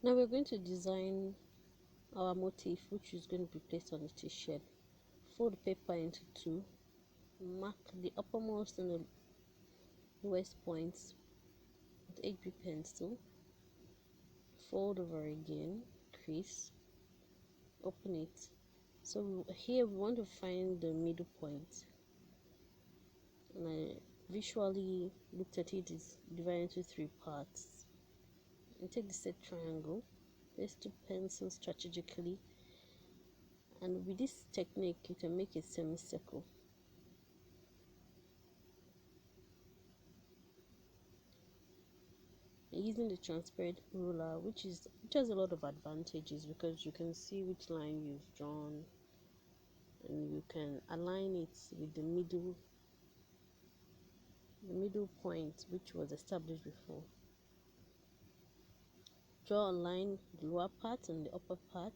Now we're going to design our motif, which is going to be placed on the t-shirt. Fold the paper into two, mark the uppermost and the lowest points with HB pencil, fold over again, crease, open it. So here we want to find the middle point, and I visually looked at it. It's divided into three parts. And take the set triangle, place two pencils strategically, and with this technique you can make a semicircle. Using the transparent ruler, which has a lot of advantages because you can see which line you've drawn and you can align it with the middle point which was established before. Draw a line, the lower part and the upper part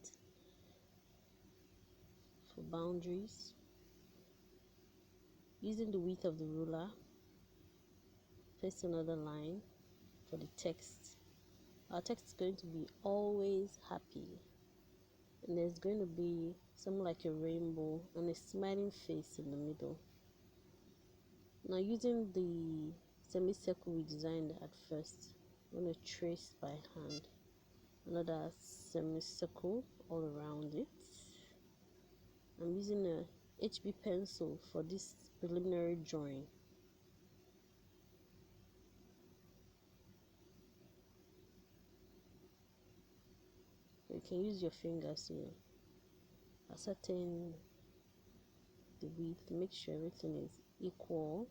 for boundaries. Using the width of the ruler, place another line for the text. Our text is going to be always happy, and there's going to be something like a rainbow and a smiling face in the middle. Now using the semicircle we designed at first, I'm going to trace by hand another semicircle all around it. I'm using a HB pencil for this preliminary drawing. You can use your fingers to ascertain the width, make sure everything is equal.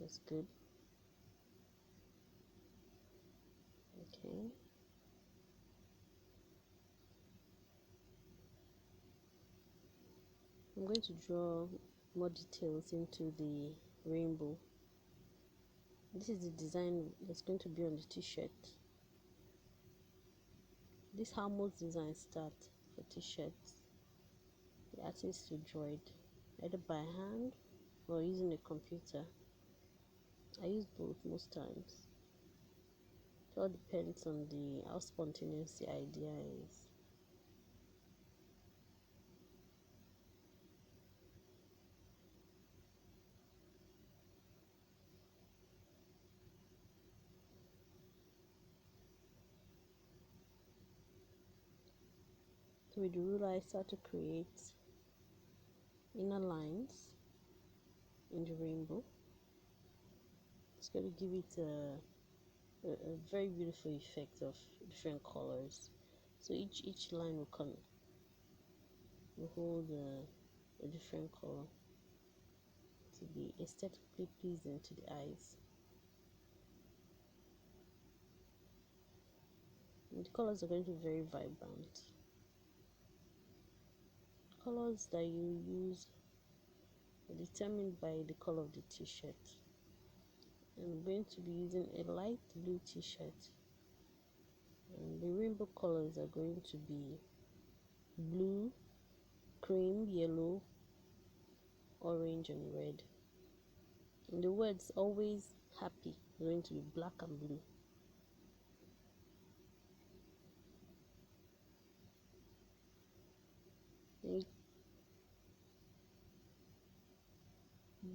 That's good. Okay. I'm going to draw more details into the rainbow. This is the design that's going to be on the t-shirt. This is how most designs start for t-shirts. The artist will draw it either by hand or using a computer. I use both most times. It all depends on how spontaneous the idea is. So with the ruler I start to create inner lines in the rainbow. It's going to give it a very beautiful effect of different colors. So each line will hold a different color to be aesthetically pleasing to the eyes. And the colors are going to be very vibrant. Colors that you use are determined by the color of the t-shirt. I'm going to be using a light blue t-shirt, and the rainbow colors are going to be blue, cream, yellow, orange and red. And the words always happy are going to be black and blue.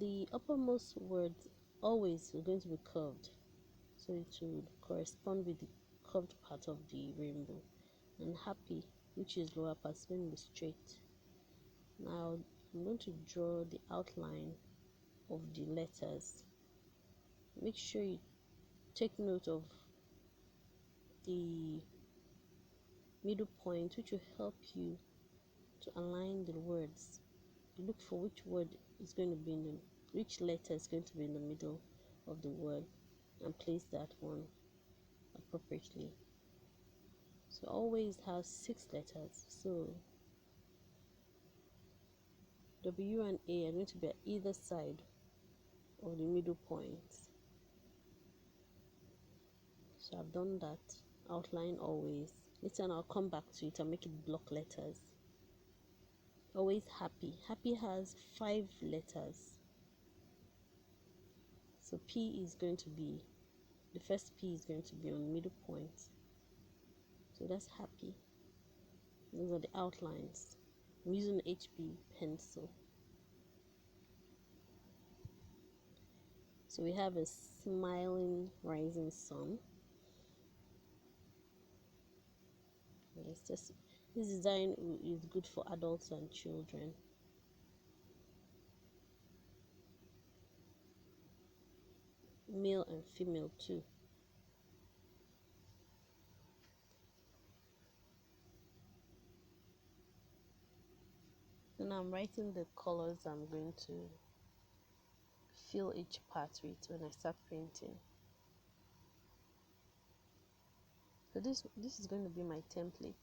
The uppermost words always are going to be curved, so it will correspond with the curved part of the rainbow. And happy, which is lower part, is going to be straight. Now I'm going to draw the outline of the letters. Make sure you take note of the middle point, which will help you to align the words. Look for which word is going to be which letter is going to be in the middle of the word, and place that one appropriately. So always has 6 letters, so W and A are going to be at either side of the middle point. So I've done that outline always. Later on I'll come back to it and make it block letters. Always happy. Happy has 5 letters. So P is going to be the first P is going to be on middle point. So that's happy. Those are the outlines. I'm using HB pencil. So we have a smiling rising sun. This design is good for adults and children. Male and female too. So now I'm writing the colors I'm going to fill each part with when I start painting. So this is going to be my template.